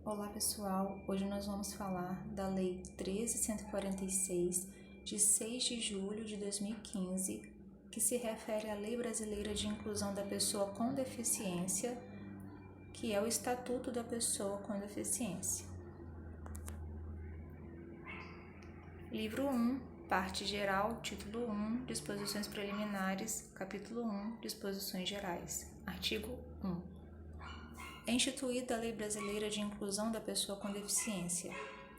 Olá pessoal, hoje nós vamos falar da Lei 13.146 de 6 de julho de 2015, que se refere à Lei Brasileira de Inclusão da Pessoa com Deficiência, que é o Estatuto da Pessoa com Deficiência. Livro 1, Parte Geral, Título 1, Disposições Preliminares, Capítulo 1, Disposições Gerais. Artigo 1. É instituída a Lei Brasileira de Inclusão da Pessoa com Deficiência,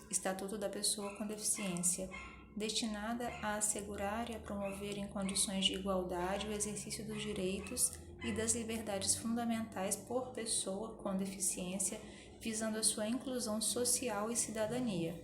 Estatuto da Pessoa com Deficiência, destinada a assegurar e a promover em condições de igualdade o exercício dos direitos e das liberdades fundamentais por pessoa com deficiência, visando a sua inclusão social e cidadania.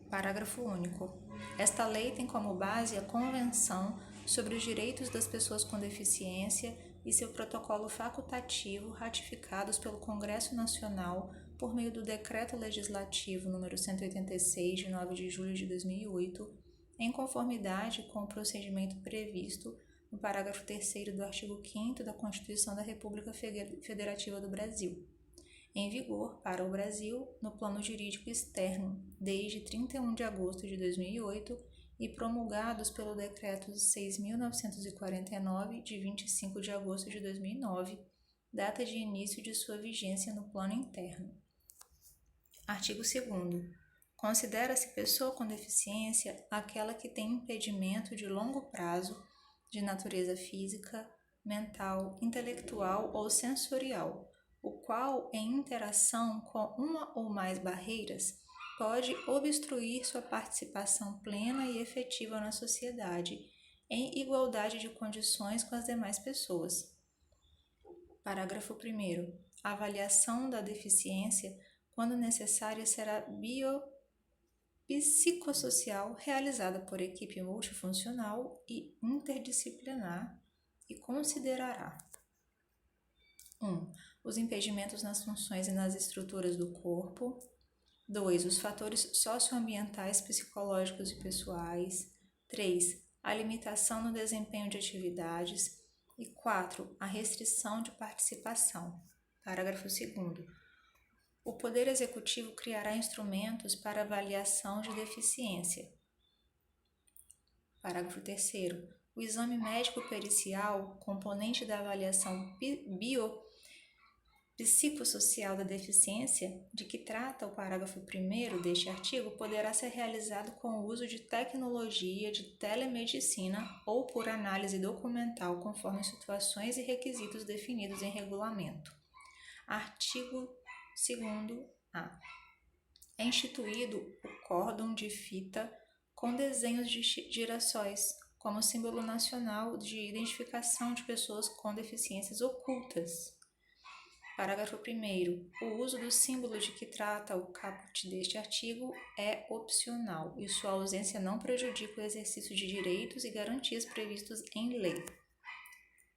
Parágrafo único. Esta lei tem como base a Convenção sobre os Direitos das Pessoas com Deficiência e seu protocolo facultativo ratificados pelo Congresso Nacional por meio do Decreto Legislativo nº 186, de 9 de julho de 2008, em conformidade com o procedimento previsto no parágrafo 3º do artigo 5º da Constituição da República Federativa do Brasil, em vigor para o Brasil no plano jurídico externo desde 31 de agosto de 2008 e promulgados pelo Decreto 6.949, de 25 de agosto de 2009, data de início de sua vigência no plano interno. Artigo 2º. Considera-se pessoa com deficiência aquela que tem impedimento de longo prazo de natureza física, mental, intelectual ou sensorial, o qual, em interação com uma ou mais barreiras, pode obstruir sua participação plena e efetiva na sociedade, em igualdade de condições com as demais pessoas. Parágrafo 1º. A avaliação da deficiência, quando necessária, será biopsicossocial, realizada por equipe multifuncional e interdisciplinar e considerará 1. Os impedimentos nas funções e nas estruturas do corpo. 2. Os fatores socioambientais, psicológicos e pessoais. 3. A limitação no desempenho de atividades. E 4. A restrição de participação. Parágrafo 2º. O Poder Executivo criará instrumentos para avaliação de deficiência. Parágrafo 3º. O exame médico-pericial, componente da avaliação biopsicossocial da deficiência, de que trata o parágrafo 1º deste artigo, poderá ser realizado com o uso de tecnologia de telemedicina ou por análise documental, conforme situações e requisitos definidos em regulamento. Artigo 2º-A. É instituído o cordão de fita com desenhos de girassóis, como símbolo nacional de identificação de pessoas com deficiências ocultas. Parágrafo 1º. O uso do símbolo de que trata o caput deste artigo é opcional e sua ausência não prejudica o exercício de direitos e garantias previstos em lei.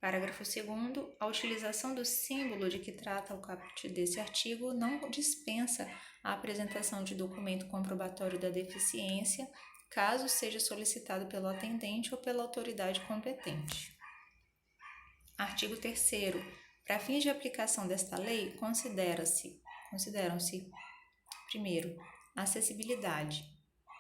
Parágrafo 2º. A utilização do símbolo de que trata o caput desse artigo não dispensa a apresentação de documento comprobatório da deficiência, caso seja solicitado pelo atendente ou pela autoridade competente. Artigo 3º. Para fins de aplicação desta lei, consideram-se: 1º, acessibilidade,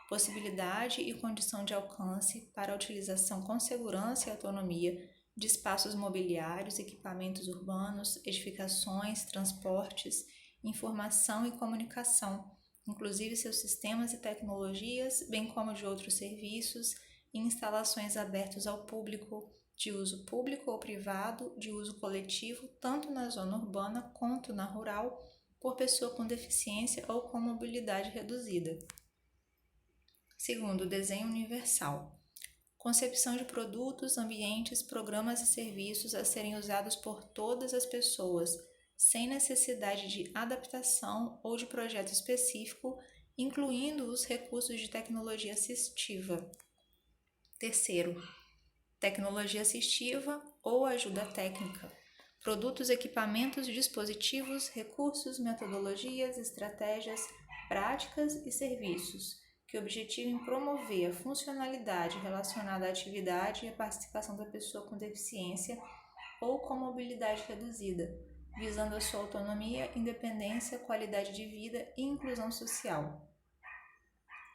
possibilidade e condição de alcance para a utilização com segurança e autonomia de espaços mobiliários, equipamentos urbanos, edificações, transportes, informação e comunicação, inclusive seus sistemas e tecnologias, bem como de outros serviços e instalações abertos ao público, de uso público ou privado, de uso coletivo, tanto na zona urbana quanto na rural, por pessoa com deficiência ou com mobilidade reduzida. 2º, desenho universal. Concepção de produtos, ambientes, programas e serviços a serem usados por todas as pessoas, sem necessidade de adaptação ou de projeto específico, incluindo os recursos de tecnologia assistiva. 3º, tecnologia assistiva ou ajuda técnica. Produtos, equipamentos, dispositivos, recursos, metodologias, estratégias, práticas e serviços que objetivem promover a funcionalidade relacionada à atividade e à participação da pessoa com deficiência ou com mobilidade reduzida, visando a sua autonomia, independência, qualidade de vida e inclusão social.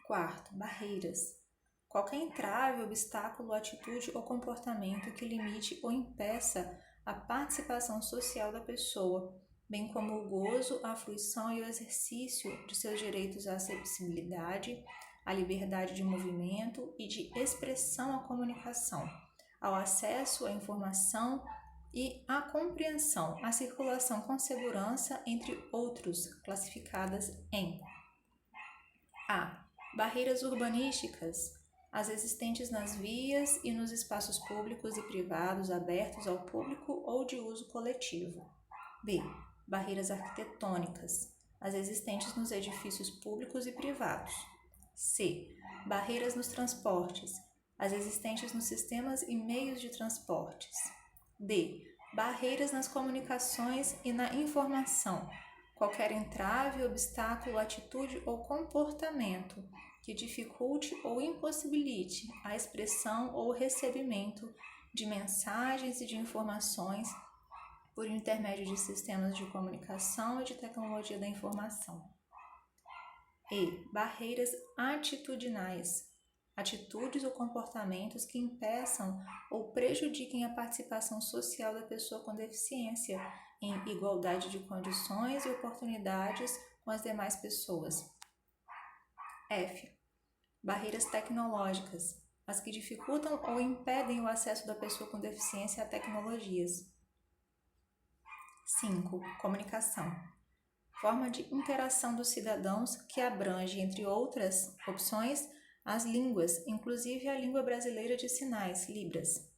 Quarto, barreiras. Qualquer entrave, obstáculo, atitude ou comportamento que limite ou impeça a participação social da pessoa, bem como o gozo, a fruição e o exercício de seus direitos à acessibilidade, à liberdade de movimento e de expressão à comunicação, ao acesso à informação e à compreensão, à circulação com segurança, entre outros, classificadas em A. Barreiras urbanísticas, as existentes nas vias e nos espaços públicos e privados abertos ao público ou de uso coletivo. B. Barreiras arquitetônicas, as existentes nos edifícios públicos e privados. C. Barreiras nos transportes, as existentes nos sistemas e meios de transportes. D. Barreiras nas comunicações e na informação, qualquer entrave, obstáculo, atitude ou comportamento que dificulte ou impossibilite a expressão ou recebimento de mensagens e de informações por intermédio de sistemas de comunicação e de tecnologia da informação. E. Barreiras atitudinais, atitudes ou comportamentos que impeçam ou prejudiquem a participação social da pessoa com deficiência em igualdade de condições e oportunidades com as demais pessoas. F. Barreiras tecnológicas, as que dificultam ou impedem o acesso da pessoa com deficiência a tecnologias. 5. Comunicação. Forma de interação dos cidadãos que abrange, entre outras opções, as línguas, inclusive a língua brasileira de sinais, Libras,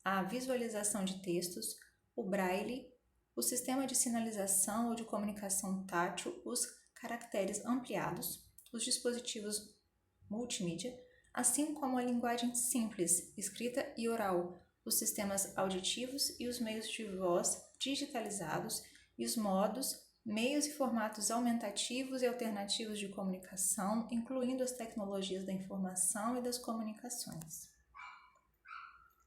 a visualização de textos, o braille, o sistema de sinalização ou de comunicação tátil, os caracteres ampliados, os dispositivos multimídia, assim como a linguagem simples, escrita e oral, os sistemas auditivos e os meios de voz digitalizados e os modos, meios e formatos aumentativos e alternativos de comunicação, incluindo as tecnologias da informação e das comunicações.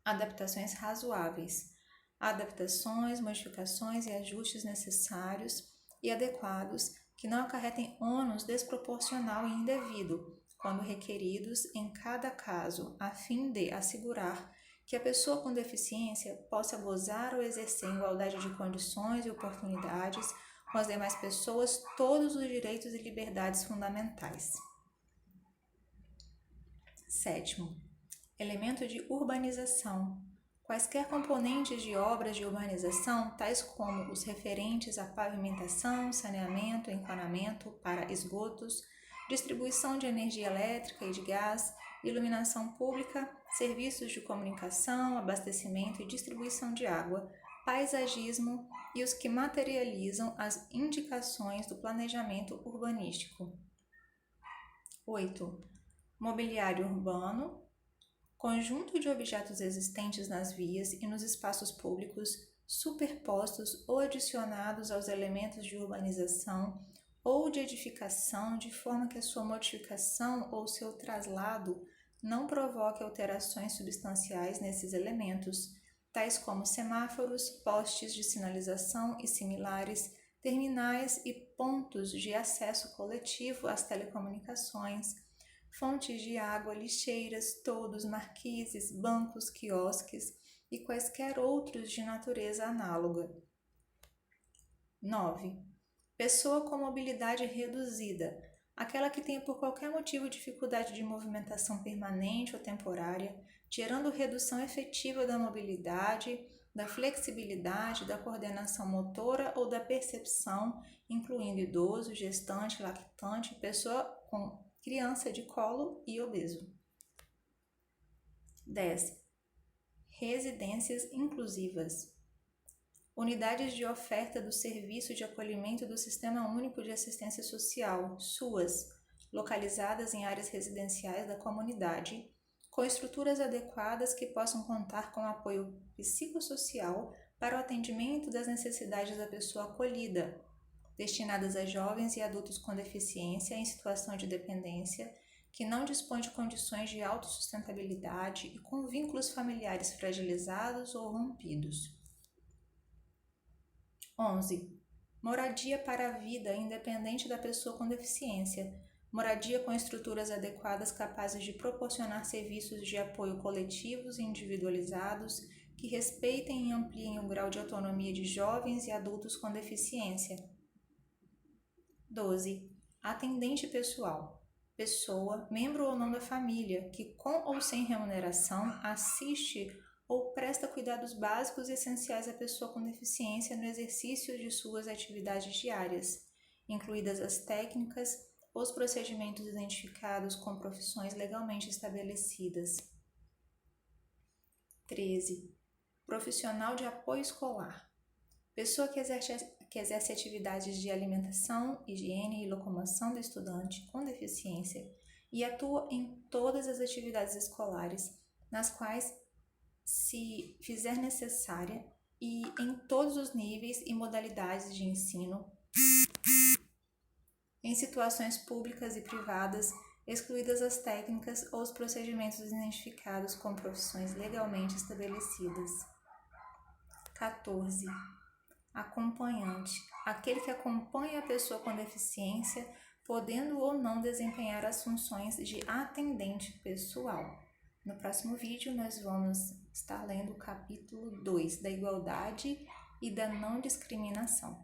Adaptações razoáveis. Adaptações, modificações e ajustes necessários e adequados que não acarretem ônus desproporcional e indevido, quando requeridos em cada caso, a fim de assegurar que a pessoa com deficiência possa gozar ou exercer em igualdade de condições e oportunidades com as demais pessoas todos os direitos e liberdades fundamentais. 7. Elemento de urbanização. Quaisquer componentes de obras de urbanização, tais como os referentes à pavimentação, saneamento, encanamento para esgotos, distribuição de energia elétrica e de gás, iluminação pública, serviços de comunicação, abastecimento e distribuição de água, paisagismo e os que materializam as indicações do planejamento urbanístico. 8. Mobiliário urbano, conjunto de objetos existentes nas vias e nos espaços públicos, superpostos ou adicionados aos elementos de urbanização ou de edificação, de forma que a sua modificação ou seu traslado não provoque alterações substanciais nesses elementos, tais como semáforos, postes de sinalização e similares, terminais e pontos de acesso coletivo às telecomunicações, fontes de água, lixeiras, toldos, marquises, bancos, quiosques e quaisquer outros de natureza análoga. 9. Pessoa com mobilidade reduzida, aquela que tenha por qualquer motivo dificuldade de movimentação permanente ou temporária, gerando redução efetiva da mobilidade, da flexibilidade, da coordenação motora ou da percepção, incluindo idoso, gestante, lactante, pessoa com criança de colo e obeso. 10. Residências inclusivas. Unidades de oferta do Serviço de Acolhimento do Sistema Único de Assistência Social, SUAS, localizadas em áreas residenciais da comunidade, com estruturas adequadas que possam contar com apoio psicossocial para o atendimento das necessidades da pessoa acolhida, destinadas a jovens e adultos com deficiência em situação de dependência, que não dispõem de condições de autossustentabilidade e com vínculos familiares fragilizados ou rompidos. 11. Moradia para a vida independente da pessoa com deficiência. Moradia com estruturas adequadas capazes de proporcionar serviços de apoio coletivos e individualizados que respeitem e ampliem o grau de autonomia de jovens e adultos com deficiência. 12. Atendente pessoal. Pessoa, membro ou não da família, que com ou sem remuneração assiste ou presta cuidados básicos e essenciais à pessoa com deficiência no exercício de suas atividades diárias, incluídas as técnicas, os procedimentos identificados com profissões legalmente estabelecidas. 13. Profissional de apoio escolar. Pessoa que exerce atividades de alimentação, higiene e locomoção do estudante com deficiência e atua em todas as atividades escolares, nas quais se fizer necessária e em todos os níveis e modalidades de ensino, em situações públicas e privadas, excluídas as técnicas ou os procedimentos identificados com profissões legalmente estabelecidas. 14. Acompanhante. Aquele que acompanha a pessoa com deficiência, podendo ou não desempenhar as funções de atendente pessoal. No próximo vídeo, nós vamos estar lendo o capítulo 2 da igualdade e da não discriminação.